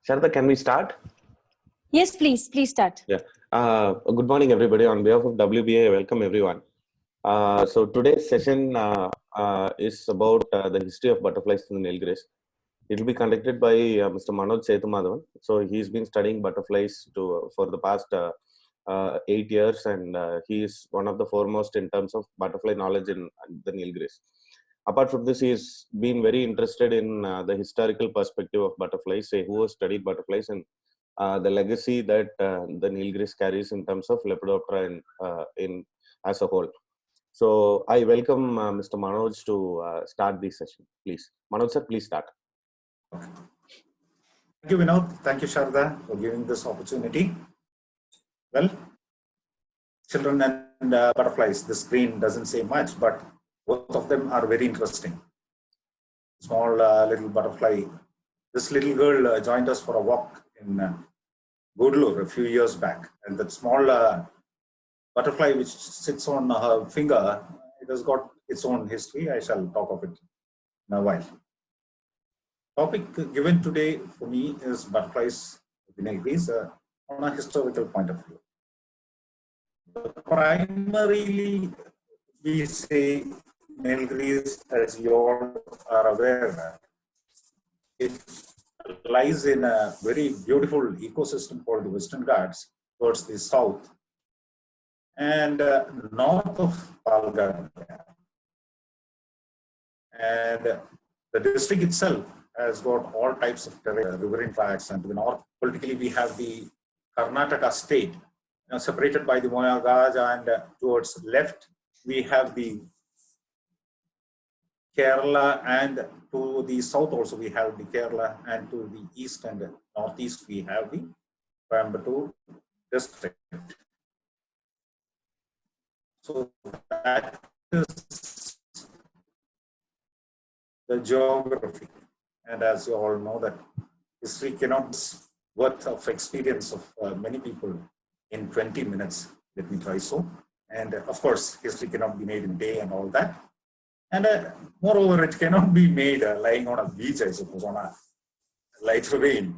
Sharda, can we start? Yes, please start. Yeah. Good morning, everybody. On behalf of WBA, welcome everyone. So today's session is about the history of butterflies in the Nilgiris. It will be conducted by Mr. Manoj Sethumadhavan. So he's been studying butterflies for the past 8 years, and he is one of the foremost in terms of butterfly knowledge in the Nilgiris. Apart from this, he's been very interested in the historical perspective of butterflies, who has studied butterflies and the legacy that the Nilgiris carries in terms of lepidoptera in as a whole. So I welcome Mr. Manoj to start this session. Please, Manoj sir, please start. Thank you, Vinod. Thank you, Sharda, for giving this opportunity. Well, children and butterflies, the screen doesn't say much, but both of them are very interesting. Small little butterfly. This little girl joined us for a walk in Gudlur a few years back, and that small butterfly which sits on her finger, it has got its own history. I shall talk of it in a while. Topic given today for me is butterflies in Nilgiris on a historical point of view. Primarily, we say Nilgiris, as you all are aware, it lies in a very beautiful ecosystem called the Western Ghats towards the south and north of Palghat. And the district itself has got all types of terrain, riverine tracts, and to the north, politically, we have the Karnataka state, separated by the Moyagaj, and towards left, we have the Kerala, and to the south also we have the Kerala, and to the east and northeast we have the Coimbatore district. So that is the geography. And as you all know, that history cannot be worth of experience of many people in 20 minutes. Let me try so. And of course, history cannot be made in a day and all that. And moreover, it cannot be made lying on a beach, I suppose, on a light rain.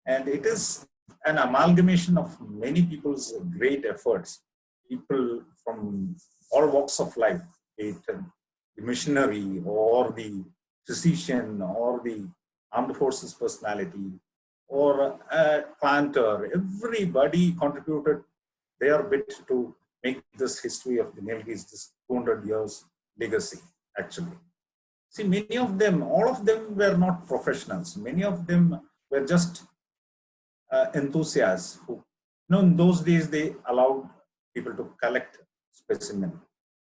And it is an amalgamation of many people's great efforts. People from all walks of life, be it the missionary or the physician or the armed forces personality or a planter, everybody contributed their bit to make this history of the Nilgiris, this 200 years legacy, actually. See, many of them, all of them were not professionals. Many of them were just enthusiasts who, in those days, they allowed people to collect specimens.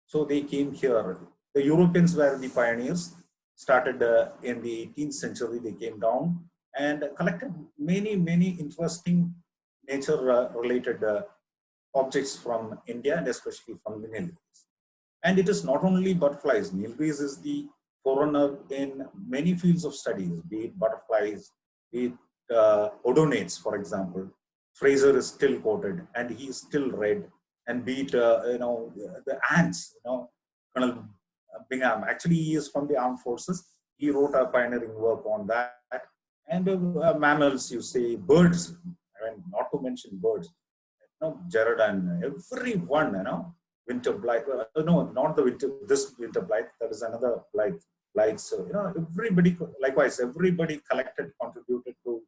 So they came here. The Europeans were the pioneers. Started in the 18th century, they came down and collected many interesting nature-related objects from India and especially from the Nilgiris. And it is not only butterflies. Nilgiris is the forerunner in many fields of studies, be it butterflies, be it odonates, for example. Fraser is still quoted and he is still read. And be it, the ants, Colonel Bingham, actually he is from the armed forces. He wrote a pioneering work on that. And mammals, you say, birds, I mean, not to mention birds, Jared and everyone, Wynter Blyth, no, not the this Wynter Blyth, there is another Blyth. So, everybody, likewise, everybody collected, contributed to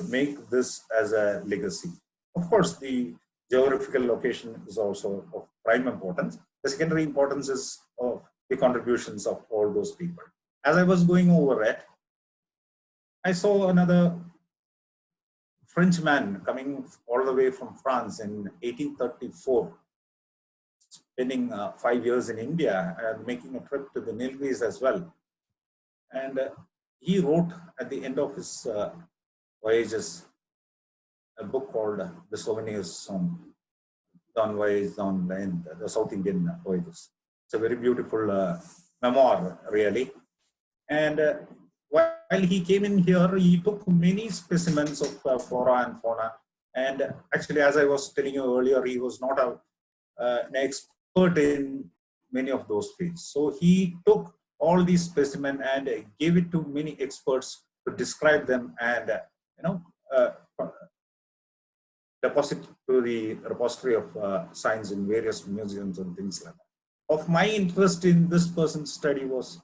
make this as a legacy. Of course, the geographical location is also of prime importance. The secondary importance is of the contributions of all those people. As I was going over it, I saw another Frenchman coming all the way from France in 1834, spending 5 years in India and making a trip to the Nilgiris as well. And he wrote at the end of his voyages a book called The Souvenirs on Voyage on the South Indian voyages. It's a very beautiful memoir, really. And while he came in here, he took many specimens of flora and fauna. And actually, as I was telling you earlier, he was not an expert in many of those fields. So he took all these specimens and gave it to many experts to describe them and uh, deposit to the repository of science in various museums and things like that. Of my interest in this person's study was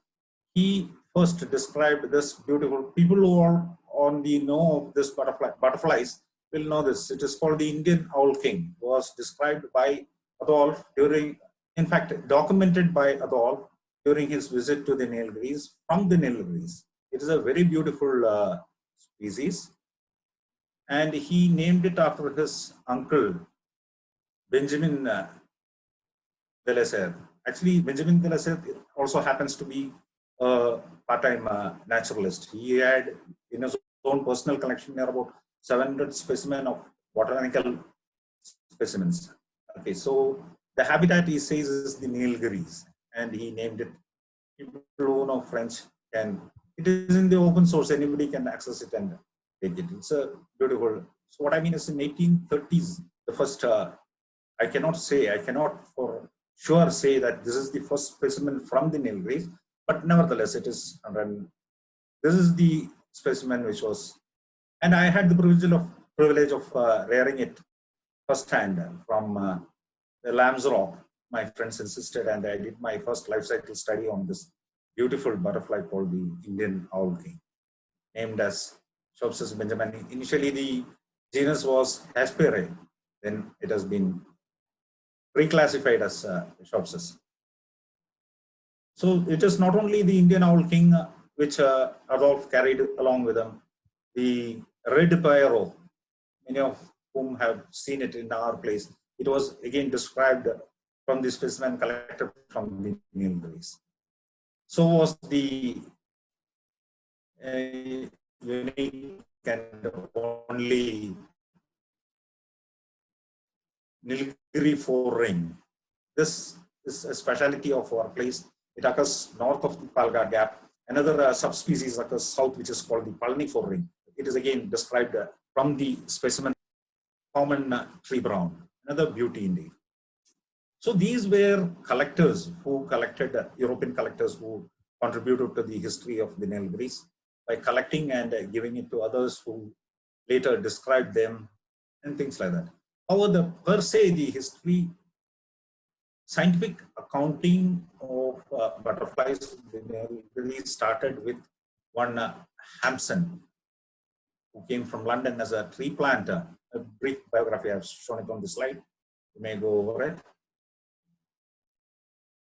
he first described this beautiful, people who are on the know of this butterflies will know this. It is called the Indian owl king, was described by Adolf during, in fact, documented by Adolf during his visit to the Nilgiris, from the Nilgiris. It is a very beautiful species, and he named it after his uncle, Benjamin de Lesseps. Actually, Benjamin de Lesseps also happens to be a part-time naturalist. He had in his own personal collection near about 700 specimens of botanical specimens. Okay, so the habitat he says is the Nilgiris, and he named it. People who know French can. It is in the open source. Anybody can access it and take it. It's a beautiful. So what I mean is, in 1830s, the first. I cannot for sure say that this is the first specimen from the Nilgiris, but nevertheless, it is. This is the specimen which was, and I had the privilege of rearing it firsthand from the Lamb's Rock. My friends insisted, and I did my first life cycle study on this beautiful butterfly called the Indian owl king, named as Shopsis benjamini. Initially, the genus was Hesperae. Then it has been reclassified as Shopsis. So it is not only the Indian owl king which Adolf carried along with him, the red Pierrot, many of whom have seen it in our place. It was again described from the specimen collected from the Nilgiris. So was the unique and only Nilgiri fore. This is a speciality of our place. It occurs north of the Palga Gap. Another subspecies occurs south, which is called the Palni fore. It is again described from the specimen common tree brown. Another beauty indeed. So these were collectors who collected, European collectors who contributed to the history of the Nilgiris by collecting and giving it to others who later described them and things like that. However, per se, the history, scientific accounting of butterflies really started with one Hampson, who came from London as a tree planter. A brief biography, I've shown it on the slide. You may go over it.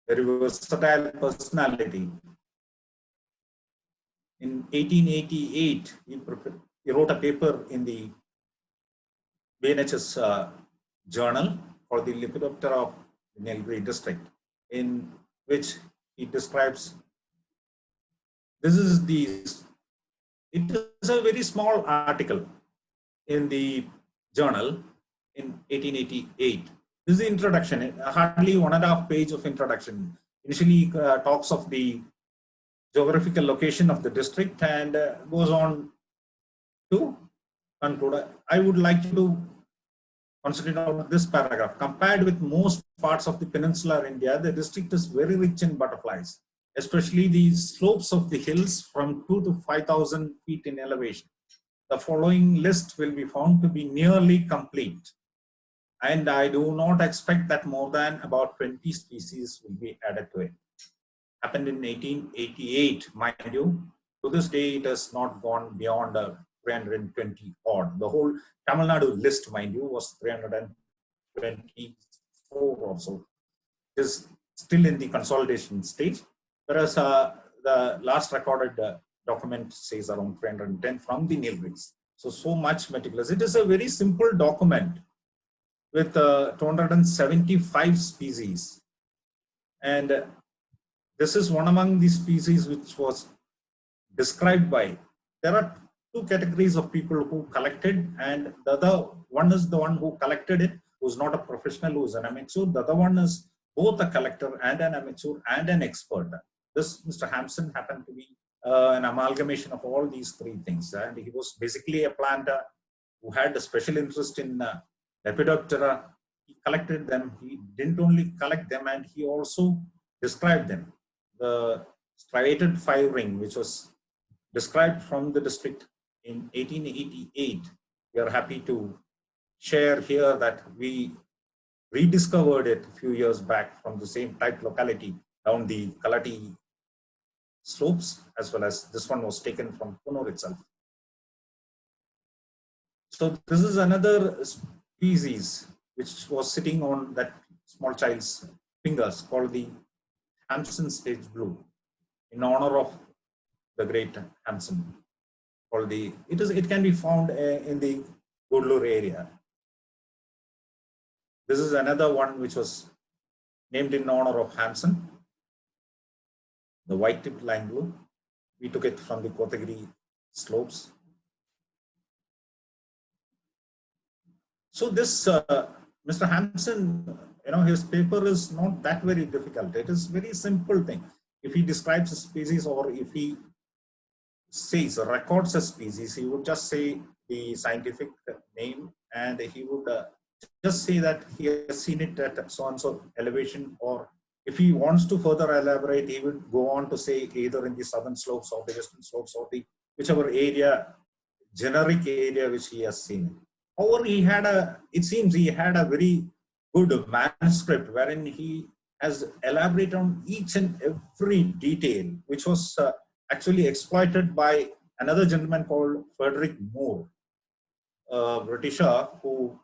Very versatile personality. In 1888, he wrote a paper in the BNHS journal called the Lepidoptera of the Nilgiri district, in which he describes, it is a very small article in the journal in 1888. This is the introduction, hardly 1.5 page of introduction. Initially talks of the geographical location of the district and goes on to conclude. I would like you to consider out this paragraph. Compared with most parts of the peninsular India, the district is very rich in butterflies, especially the slopes of the hills from 2,000 to 5,000 feet in elevation. The following list will be found to be nearly complete, and I do not expect that more than about 20 species will be added to it. Happened in 1888, mind you. To this day, it has not gone beyond 320 odd. The whole Tamil Nadu list, mind you, was 324 or so. It is still in the consolidation stage, whereas the last recorded document says around 310 from the Nilgiris. So much meticulous. It is a very simple document with 275 species. And this is one among the species which was described by, there are two categories of people who collected, and the other one is the one who collected it, who's not a professional, who's an amateur. The other one is both a collector and an amateur and an expert. This Mr. Hampson happened to be an amalgamation of all these three things. And he was basically a planter who had a special interest in lepidoptera. He collected them. He didn't only collect them, and he also described them. The striated five ring, which was described from the district, in 1888. We are happy to share here that we rediscovered it a few years back from the same type locality down the Kalati slopes, as well as this one was taken from Kunur itself. So this is another species which was sitting on that small child's fingers, called the Hampson stage blue, in honor of the great Hampson. It can be found in the Gudlur area. This is another one which was named in honor of Hampson, the white-tipped line blue. We took it from the Kotagiri slopes. So this Mr. Hampson, his paper is not that very difficult. It is very simple thing. If he describes a species, or if he says, records a species, he would just say the scientific name, and he would just say that he has seen it at so and so elevation, or if he wants to further elaborate, he would go on to say either in the southern slopes or the western slopes, or the whichever area, generic area which he has seen. However, it seems he had a very good manuscript wherein he has elaborated on each and every detail, which was actually exploited by another gentleman called Frederick Moore, a Britisher, who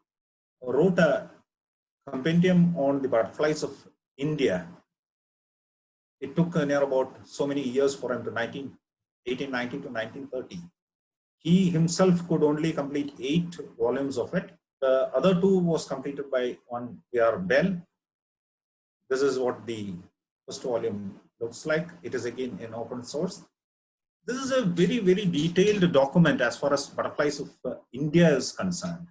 wrote a compendium on the butterflies of India. It took near about so many years for him to 1890 to 1930. He himself could only complete 8 volumes of it. The other 2 was completed by one P.R. Bell. This is what the first volume looks like. It is again in open source. This is a very, very detailed document as far as butterflies of India is concerned.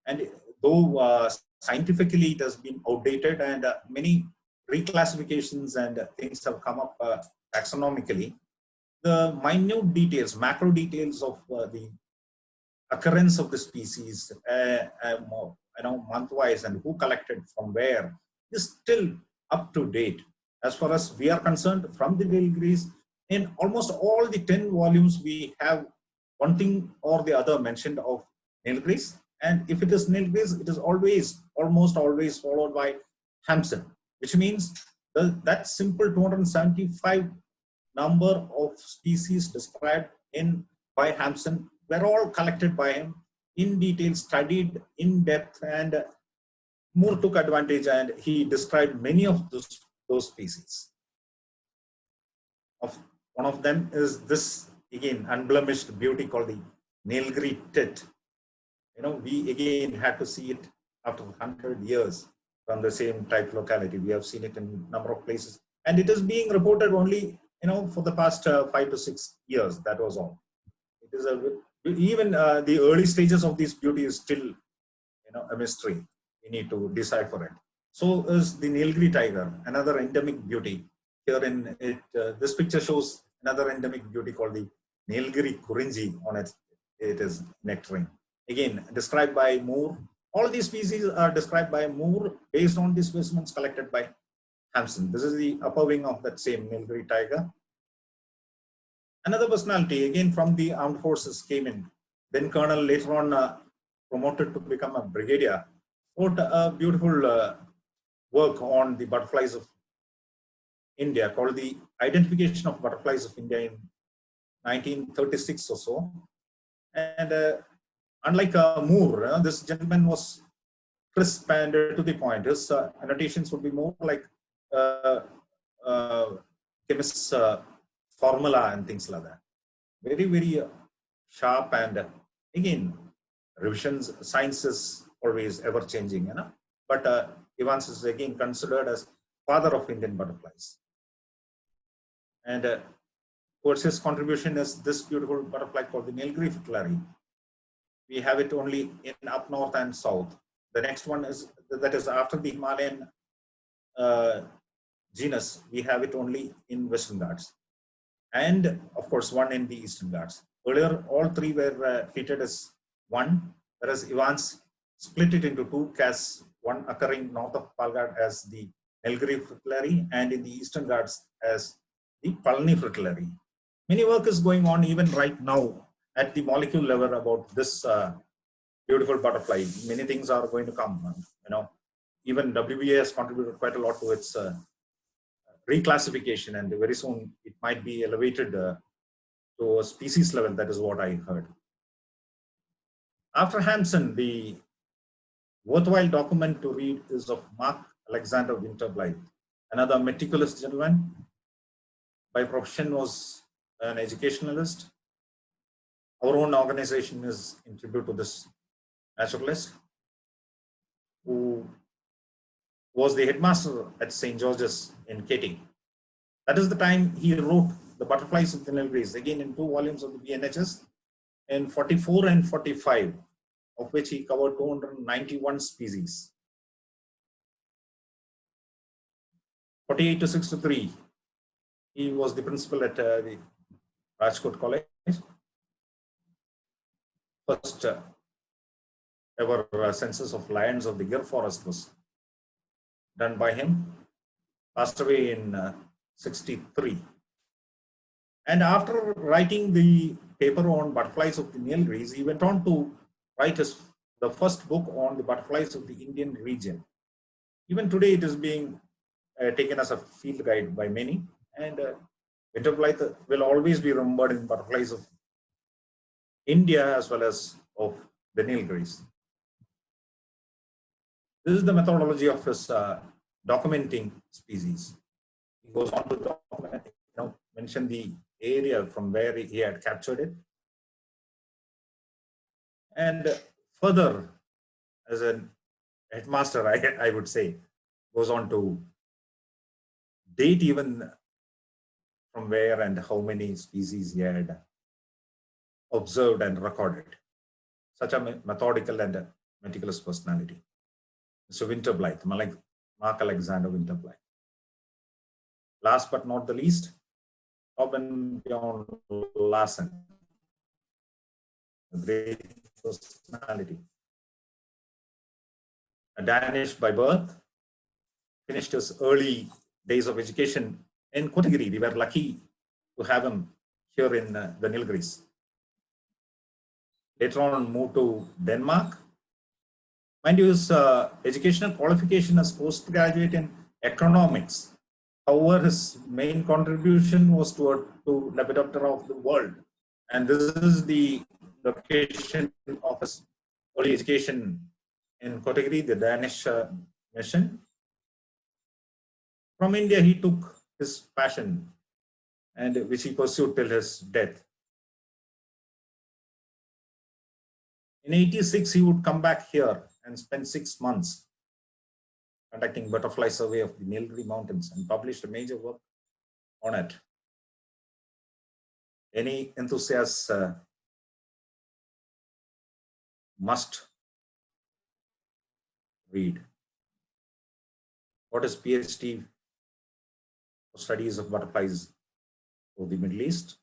And though scientifically it has been outdated, and many reclassifications and things have come up taxonomically, the minute details, macro details of the occurrence of the species, month-wise, and who collected from where, is still up to date. As far as we are concerned, from the Nilgiris, in almost all the 10 volumes, we have one thing or the other mentioned of Nilgiris. And if it is Nilgiris, it is almost always followed by Hampson, which means that simple 275 number of species described by Hampson were all collected by him, in detail, studied in depth, and Moore took advantage, and he described many of those species. One of them is this, again, unblemished beauty called the Nilgiri tit. We again had to see it after 100 years from the same type locality. We have seen it in a number of places, and it is being reported only, for the past 5 to 6 years. That was all. It is even the early stages of this beauty is still, a mystery. We need to decipher it. So is the Nilgiri tiger, another endemic beauty. Here in it, this picture shows another endemic beauty called the Nilgiri Kurinji on it. It is nectarine. Again, described by Moore. All these species are described by Moore based on the specimens collected by Hampson. This is the upper wing of that same Nilgiri tiger. Another personality, again from the armed forces, came in. Then Colonel, later on promoted to become a brigadier, wrote a beautiful work on the butterflies of India called The Identification of Butterflies of India in 1936 or so. And unlike Moore, this gentleman was crisp and to the point. His annotations would be more like chemist's formula and things like that. Very, very sharp, and again, revisions, science is always ever changing, But Evans is again considered as father of Indian butterflies. And towards his contribution is this beautiful butterfly called the Nilgiri fritillary. We have it only in up north and south. The next one is, that is after the Himalayan genus, we have it only in Western Ghats. And of course, one in the Eastern Ghats. Earlier, all 3 were treated as one, whereas Evans split it into 2 castes, one occurring north of Palghat as the Nilgiri fritillary, and in the Eastern Ghats as the Palni fritillary. Many work is going on even right now, at the molecule level about this beautiful butterfly. Many things are going to come. Even WBA has contributed quite a lot to its reclassification, and very soon it might be elevated to a species level. That is what I heard. After Hampson, the worthwhile document to read is of Mark Alexander Wynter Blyth, another meticulous gentleman. By profession was an educationalist. Our own organization is in tribute to this naturalist, who was the headmaster at St. George's in Katy. That is the time he wrote The Butterflies of the Nilgiris, again in 2 volumes of the BNHS, in 44 and 45, of which he covered 291 species. 48 to 63, he was the principal at the Rajkot College. First ever census of lions of the Gir forest was done by him. Passed away in 63. And after writing the paper on butterflies of the Nilgiris, he went on to write the first book on the butterflies of the Indian region. Even today, it is being taken as a field guide by many. And Wynter Blyth will always be remembered in butterflies of India as well as of the Nilgiris. This is the methodology of his documenting species. He goes on to document, mention the area from where he had captured it. And further, as a headmaster, I would say, goes on to date even from where and how many species he had observed and recorded. Such a methodical and meticulous personality. Mr. Wynter Blyth, Mark Alexander Wynter Blyth. Last but not the least, Torben beyond Larsen, a great personality. A Danish by birth, finished his early days of education in Kotagiri. We were lucky to have him here in the Nilgiris. Later on, moved to Denmark. Mind you, his educational qualification as postgraduate in economics. However, his main contribution was to lepidoptera of the world. And this is the location of his early education in Kotagiri, the Danish mission. From India, he took his passion, and which he pursued till his death. In 86, he would come back here and spend 6 months conducting butterfly survey of the Nilgiri Mountains and published a major work on it. Any enthusiast must read. What is PhD for studies of butterflies of the Middle East?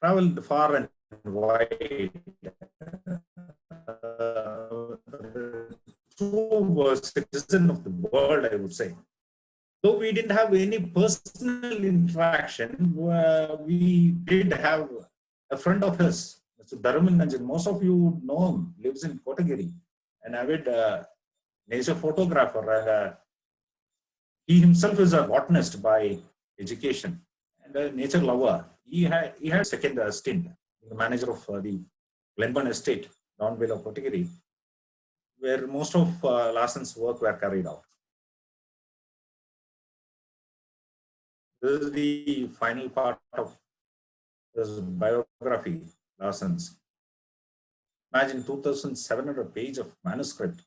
Traveled far and wide. True citizen of the world, I would say. Though we didn't have any personal interaction, we did have a friend of his, Mr. Dharman Nanjan. Most of you know him, lives in Kotagiri, an avid nature photographer, and he himself is a botanist by education and a nature lover. He had second stint, the manager of the Glenburn Estate, down below Kotagiri, where most of Larsen's work were carried out. This is the final part of this biography, Larsen's. Imagine 2,700 pages of manuscript,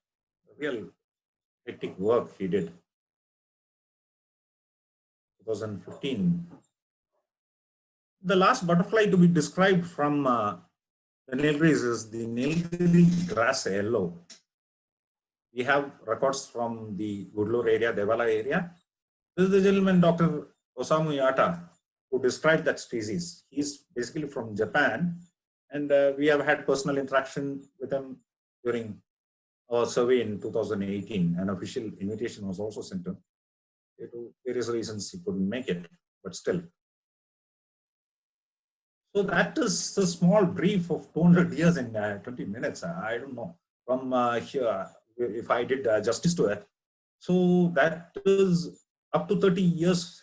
real hectic work he did. 2015. The last butterfly to be described from the Nilgiris is the Nilgiri grass yellow. We have records from the Gudlur area, Devala area. This is the gentleman, Dr. Osamu Yata, who described that species. He's basically from Japan, and we have had personal interaction with him during our survey in 2018. An official invitation was also sent to him. Due to various reasons, he couldn't make it, but still. So that is a small brief of 200 years in 20 minutes. I don't know from here if I did justice to it. So that is up to 30 years,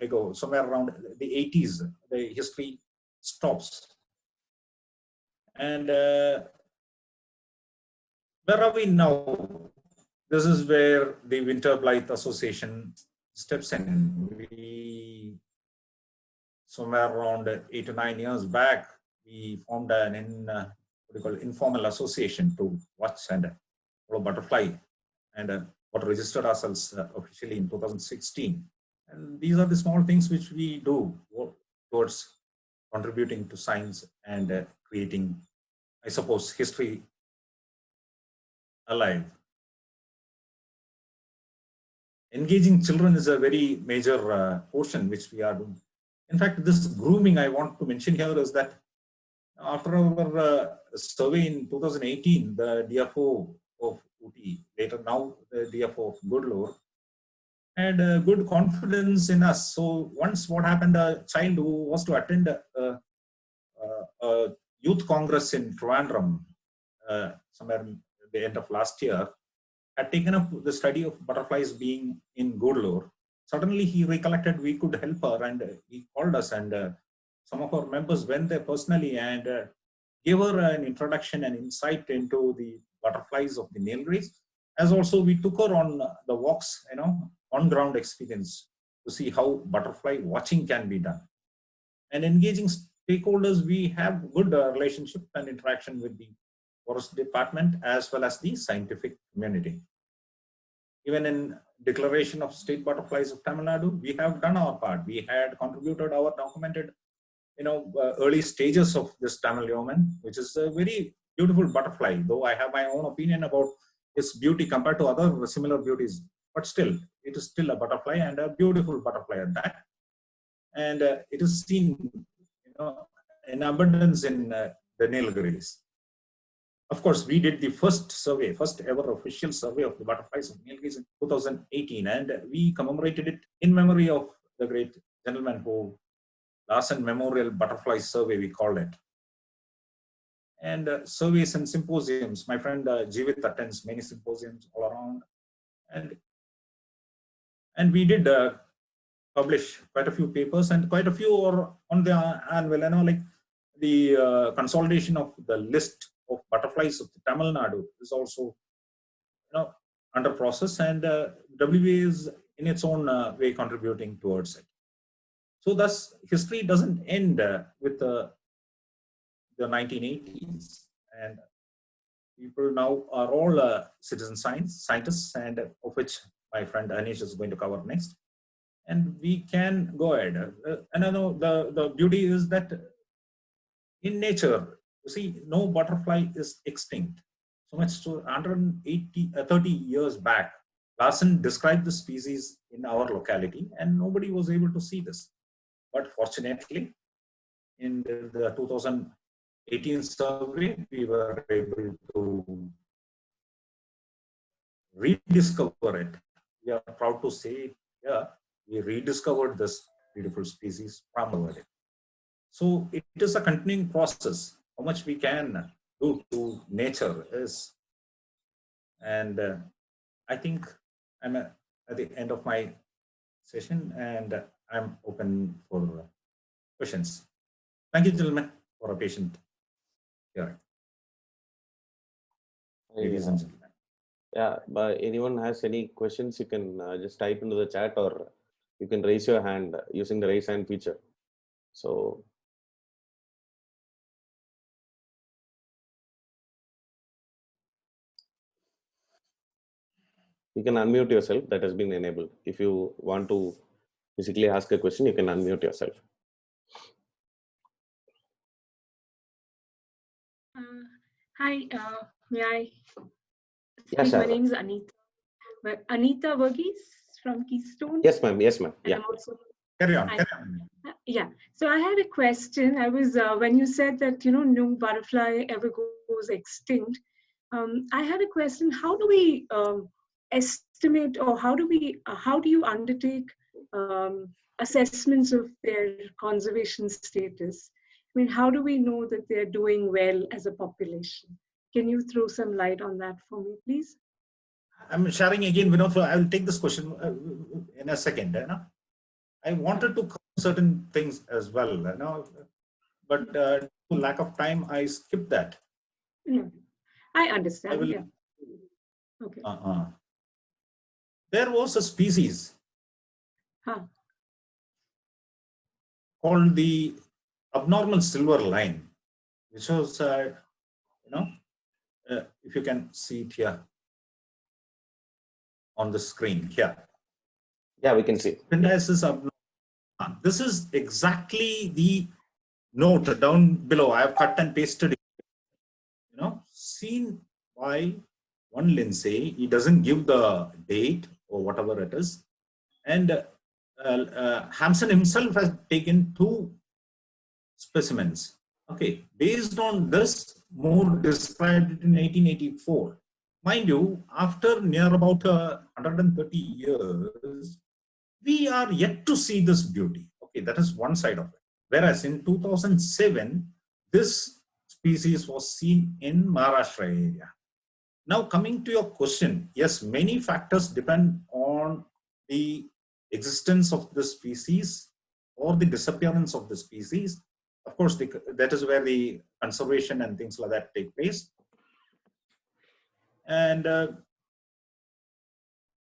ago, somewhere around the 80s. The history stops, and where are we now? This is where the Wynter Blyth Association steps in. We, somewhere around 8 to 9 years back, we formed an informal association to watch and follow butterfly, and what registered ourselves officially in 2016. And these are the small things which we do towards contributing to science and creating, I suppose, history alive. Engaging children is a very major portion which we are doing. In fact, this grooming I want to mention here is that after our survey in 2018, the DFO of Ooty, later now the DFO of Goodlore, had good confidence in us. So once what happened, a child who was to attend a youth congress in Trivandrum somewhere in the end of last year, had taken up the study of butterflies being in Goodlore. Suddenly he recollected we could help her, and he called us, and some of our members went there personally and gave her an introduction and insight into the butterflies of the Nilgiris. As also we took her on the walks, on ground experience to see how butterfly watching can be done. And engaging stakeholders, we have good relationship and interaction with the forest department as well as the scientific community. Even in declaration of state butterflies of Tamil Nadu, we have done our part. We had contributed our documented, early stages of this Tamil yeoman, which is a very beautiful butterfly, though I have my own opinion about its beauty compared to other similar beauties, but still, it is still a butterfly, and a beautiful butterfly at that. And it is seen, in abundance in the Nilgiris. Of course, we did the first ever official survey of the butterflies of Nilgiris in 2018, and we commemorated it in memory of the great gentleman who, Larsen Memorial Butterfly Survey, we called it. And surveys and symposiums. My friend Jeevit attends many symposiums all around, and we did publish quite a few papers, and quite a few are on the annual, like the consolidation of the list of butterflies of the Tamil Nadu is also, under process, and WA is in its own way contributing towards it. So thus, history doesn't end with the 1980s, and people now are all citizen scientists, and of which my friend Anish is going to cover next. And we can go ahead. And I know the beauty is that in nature, you see, no butterfly is extinct. So much so, 30 years back, Larsen described the species in our locality, and nobody was able to see this. But fortunately, in the 2018 survey, we were able to rediscover it. We are proud to say, yeah, we rediscovered this beautiful species from the world. So it is a continuing process. How much we can do to nature is, and I think I'm at the end of my session, and I'm open for questions. Thank you, gentlemen, for a patient hearing. Ladies and gentlemen. Yeah, but anyone has any questions, you can just type into the chat, or you can raise your hand using the raise hand feature. So you can unmute yourself. That has been enabled. If you want to physically ask a question, you can unmute yourself. Hi, may I speak? Yes, my name is Anita. Anita Verghese from Keystone. Yes, ma'am. Yes, ma'am. Yeah. Carry on. Yeah. So I had a question. I was when you said that no butterfly ever goes extinct. I had a question. How do we estimate, or how do you undertake assessments of their conservation status? I mean, how do we know that they're doing well as a population? Can you throw some light on that for me, please? I'm sharing again, Vinod, so I will take this question in a second. I wanted to cover certain things as well, but due to lack of time, I skipped that. No, I understand. I will, yeah. Okay. There was a species called the abnormal silver line, which was, if you can see it here on the screen here. Yeah, we can see. This is exactly the note down below. I have cut and pasted it. Seen by one Lindsay. He doesn't give the date or whatever it is. And Hampson himself has taken 2 specimens. Okay, based on this, Moore described it in 1884. Mind you, after near about 130 years, we are yet to see this beauty. Okay, that is one side of it. Whereas in 2007, this species was seen in Maharashtra area. Now coming to your question, yes, many factors depend on the existence of the species or the disappearance of the species. Of course, that is where the conservation and things like that take place. And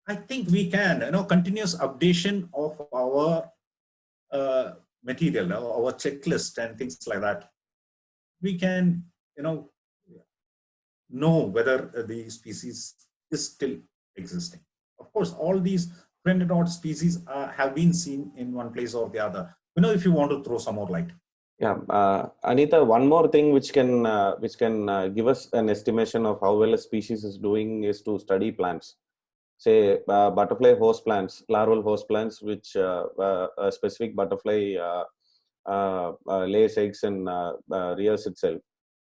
I think we can, continuous updation of our material, our checklist and things like that. We can, know whether the species is still existing. Of course, all these 200-odd species have been seen in one place or the other. If you want to throw some more light. Yeah, Anita, one more thing which can give us an estimation of how well a species is doing is to study plants. Say butterfly host plants, larval host plants, which a specific butterfly lays eggs and rears itself.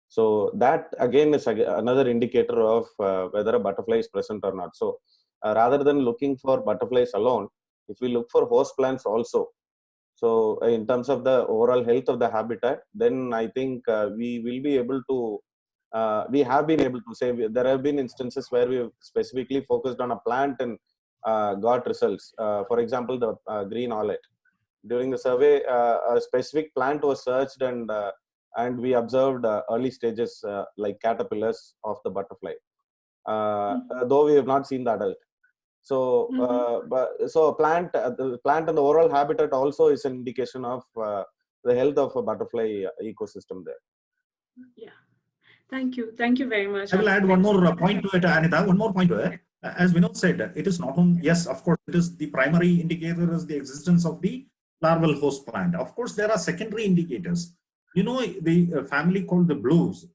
So that again is another indicator of whether a butterfly is present or not. So rather than looking for butterflies alone, if we look for host plants also, so in terms of the overall health of the habitat, then I think we will be able to, we have been able to say, there have been instances where we have specifically focused on a plant and got results. For example, the green owlet. During the survey, a specific plant was searched and we observed early stages like caterpillars of the butterfly, though we have not seen the adult. So, so the plant and the overall habitat also is an indication of the health of a butterfly ecosystem there. Yeah, thank you very much. I will add one more point to it, Anita. One more point to it. As Vinod said, it is not only, yes, of course, it is the primary indicator is the existence of the larval host plant. Of course, there are secondary indicators. The family called the blues,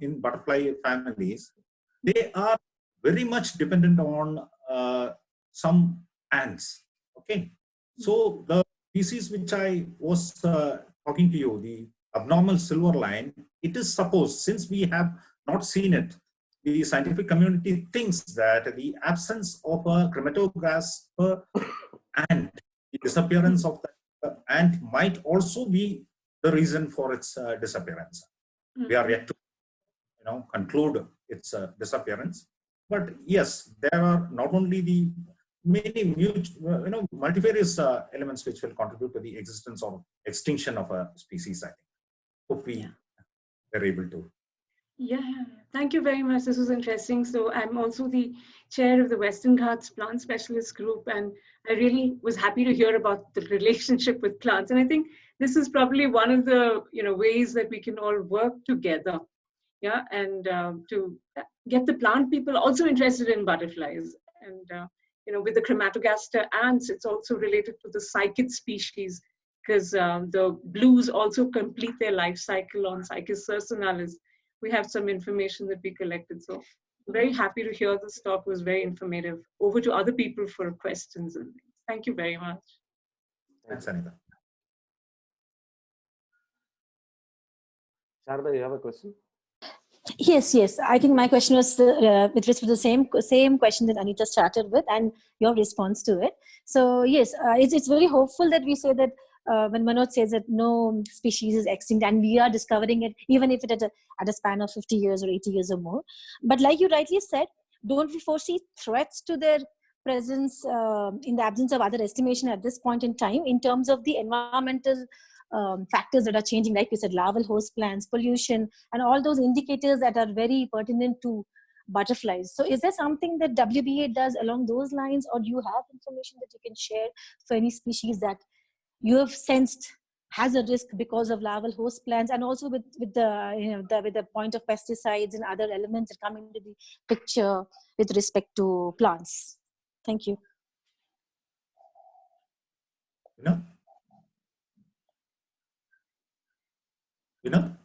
in butterfly families, they are very much dependent on some ants. Okay, so the species which I was talking to you, the abnormal silver line, it is supposed, since we have not seen it, the scientific community thinks that the absence of a chromatograph ant, the disappearance of the ant might also be the reason for its disappearance. We are yet to conclude its disappearance. But yes, there are not only the many multifarious elements which will contribute to the existence or extinction of a species, I think. Hope we are able to. Yeah, thank you very much. This was interesting. So I'm also the chair of the Western Ghats Plant Specialist Group, and I really was happy to hear about the relationship with plants. And I think this is probably one of the ways that we can all work together, and to get the plant people also interested in butterflies. And with the chromatogaster ants, it's also related to the cycad species, because the blues also complete their life cycle on Cycas circinalis. We have some information that we collected. So I'm very happy to hear this talk. It was very informative. Over to other people for questions and things. Thank you very much. Thanks, Anita. Sharda, you have a question? Yes. I think my question was with respect to the same question that Anita started with and your response to it. So yes, it's very hopeful that we say that when Manoj says that no species is extinct, and we are discovering it, even if it at a span of 50 years or 80 years or more. But like you rightly said, don't we foresee threats to their presence in the absence of other estimation at this point in time, in terms of the environmental factors that are changing, like you said, larval host plants, pollution, and all those indicators that are very pertinent to butterflies. So is there something that WBA does along those lines, or do you have information that you can share for any species that you have sensed has a risk because of larval host plants, and also with the point of pesticides and other elements that come into the picture with respect to plants? Thank you. Vinod?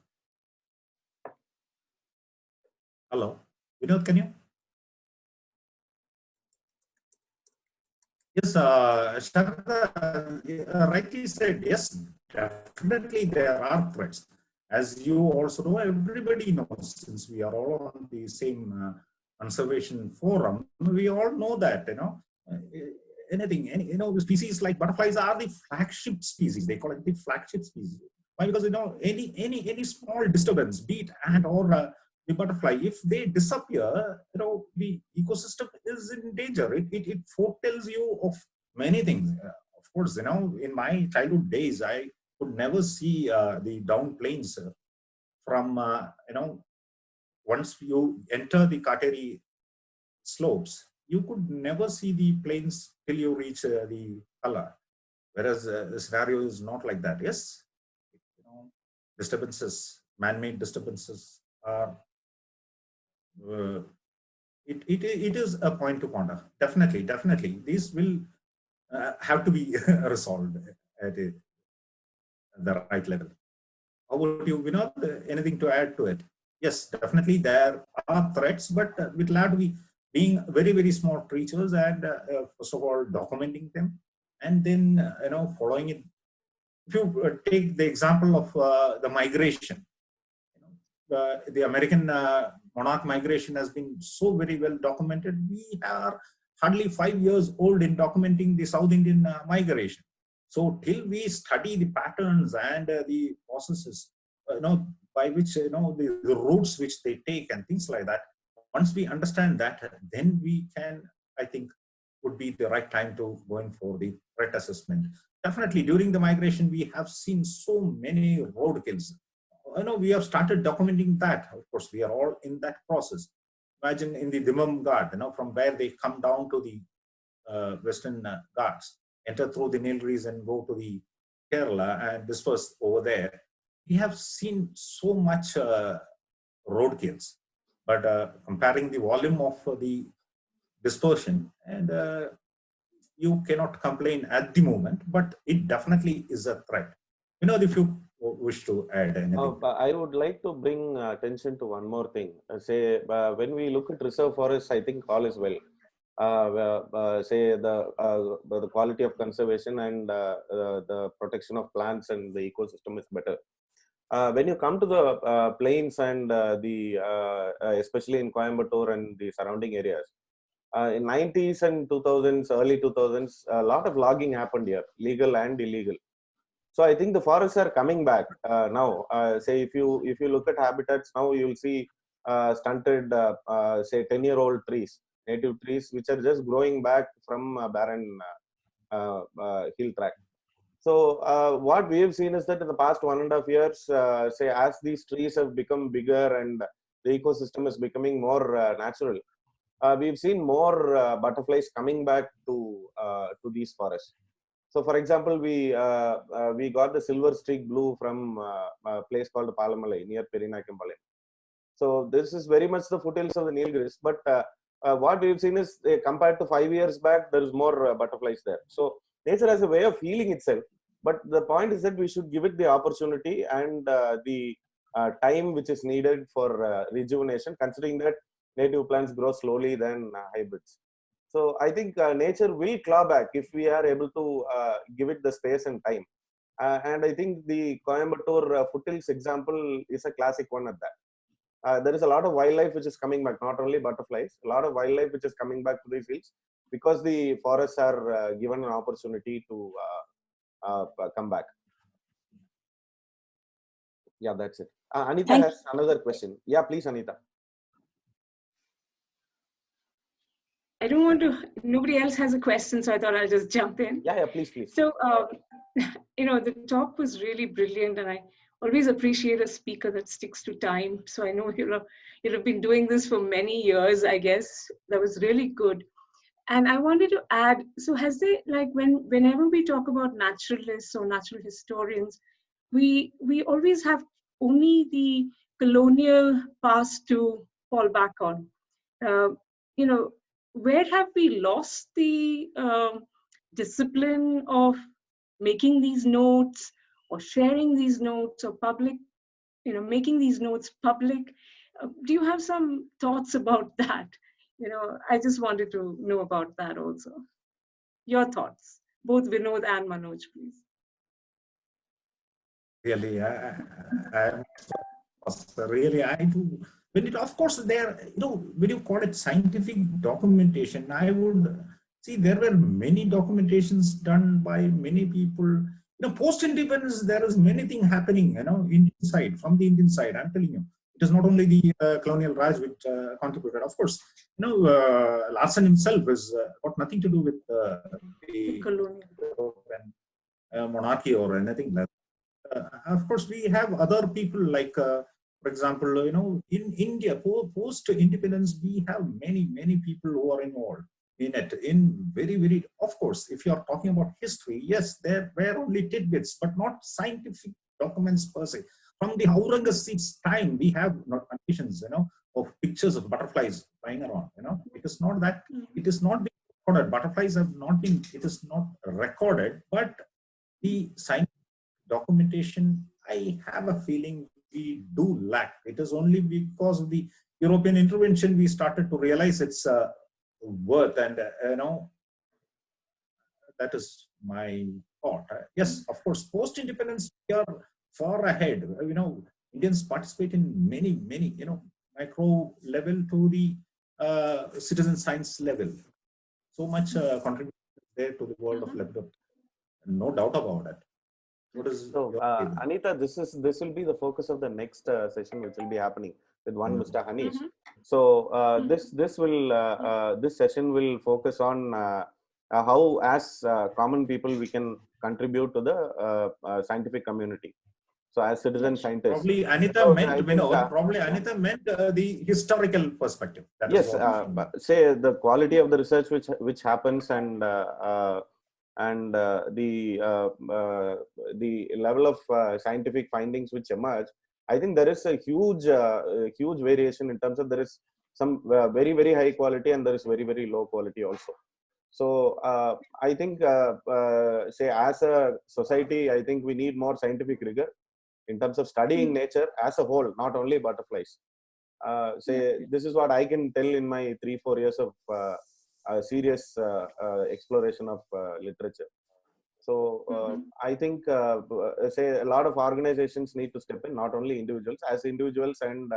Hello? Vinod, can you? Yes, Sharda rightly said, yes, definitely there are threats. As you also know, everybody knows, since we are all on the same conservation forum, we all know that, species like butterflies are the flagship species. They call it the flagship species. Why? Because, any small disturbance, be it ant or the butterfly, if they disappear, the ecosystem is in danger. It foretells you of many things. Of course, in my childhood days, I could never see the down plains from, once you enter the Kateri slopes, you could never see the plains till you reach the Kala. Whereas the scenario is not like that. Yes, disturbances, man-made disturbances are it is a point to ponder. Definitely. These will have to be resolved at the right level. How about you, Vinod? Anything to add to it? Yes, definitely there are threats, but it will have to be being very, very small creatures, and first of all, documenting them, and then, following it. If you take the example of the migration, the American monarch migration has been so very well documented. We are hardly 5 years old in documenting the South Indian migration. So till we study the patterns and the processes, by which, the routes which they take and things like that, once we understand that, then we can, I think, would be the right time to go in for the threat assessment. Definitely, during the migration, we have seen so many roadkills. We have started documenting that. Of course, we are all in that process. Imagine in the Dimam Ghat, from where they come down to the Western Ghats, enter through the Nilgiris and go to the Kerala and disperse over there. We have seen so much roadkills, but comparing the volume of the dispersion, and you cannot complain at the moment, but it definitely is a threat. If you wish to add anything. I would like to bring attention to one more thing. When we look at reserve forests, I think all is well. The quality of conservation and the protection of plants and the ecosystem is better. When you come to the plains and especially in Coimbatore and the surrounding areas, in 90s and 2000s, early 2000s, a lot of logging happened here, legal and illegal. So I think the forests are coming back now. If you look at habitats now, you will see stunted, 10-year-old trees, native trees, which are just growing back from barren hill tract. So what we have seen is that in the past 1.5 years, as these trees have become bigger and the ecosystem is becoming more natural, we've seen more butterflies coming back to these forests. So, for example, we got the silver streak blue from a place called Palamalai near Perinakampalayam. So this is very much the foothills of the Nilgiris. But what we've seen is, compared to 5 years back, there is more butterflies there. So nature has a way of healing itself. But the point is that we should give it the opportunity and the time which is needed for rejuvenation, considering that native plants grow slowly than hybrids. So I think nature will claw back if we are able to give it the space and time. And I think the Coimbatore foothills example is a classic one at that. There is a lot of wildlife which is coming back, not only butterflies, a lot of wildlife which is coming back to these hills because the forests are given an opportunity to come back. Yeah, that's it. Anita Thank has another question. Yeah, please, Anita. I don't want to, nobody else has a question, so I thought I'll just jump in. Yeah, please, please. So, the talk was really brilliant, and I always appreciate a speaker that sticks to time. So I know you've been doing this for many years, I guess. That was really good. And I wanted to add, so has there, like, whenever we talk about naturalists or natural historians, we always have only the colonial past to fall back on. Where have we lost the discipline of making these notes or sharing these notes or making these notes public? Do you have some thoughts about that? I just wanted to know about that also. Your thoughts, both Vinod and Manoj, please. Really, I do. Of course, when you call it scientific documentation, I would see there were many documentations done by many people. Post-independence, there is many things happening, from the Indian side, I'm telling you. It is not only the colonial Raj which contributed. Of course, Larsen himself has got nothing to do with the colonial monarchy or anything like that. Of course, we have other people like, for example, in India, post-independence, we have many people who are involved in it. Very, of course, if you are talking about history, yes, there were only tidbits, but not scientific documents per se. From the Aurangzeb's time, we have notations, of pictures of butterflies flying around. It is not that, it is not been recorded. Butterflies have not been, it is not recorded, but the scientific documentation, I have a feeling we do lack. It is only because of the European intervention we started to realize its worth, and that is my thought. Yes, of course, post-independence we are far ahead. Indians participate in many micro level to the citizen science level. So much contribution there to the world of lepidoptera. No doubt about it. So, Anita, this will be the focus of the next session, which will be happening with one Mr. Hanish. So this session will focus on how, as common people, we can contribute to the scientific community. So, as citizen scientists, probably Anita meant the historical perspective. That yes, say the quality of the research which happens, and the level of scientific findings which emerge. I think there is a huge variation in terms of, there is some very high quality, and there is very low quality also. So I think say as a society, I think we need more scientific rigor in terms of studying nature as a whole, not only butterflies. This is what I can tell in my 3-4 years of serious exploration of literature. So I think say a lot of organizations need to step in, not only individuals. As individuals and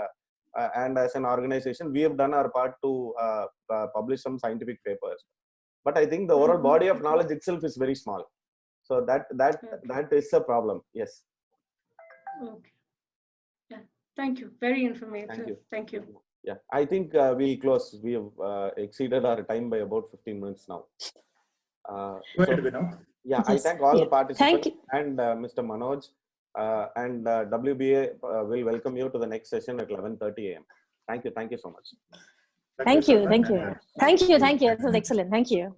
as an organization, we have done our part to publish some scientific papers. But I think the overall body of knowledge itself is very small. So that is a problem. Yes. Okay. Yeah. Thank you. Very informative. Thank you. Yeah, I think we close. We have exceeded our time by about 15 minutes now. Yeah, yes. I thank all the participants and Mr. Manoj and WBA will welcome you to the next session at 11:30 a.m. Thank you so much. Thank you. This was excellent. Thank you.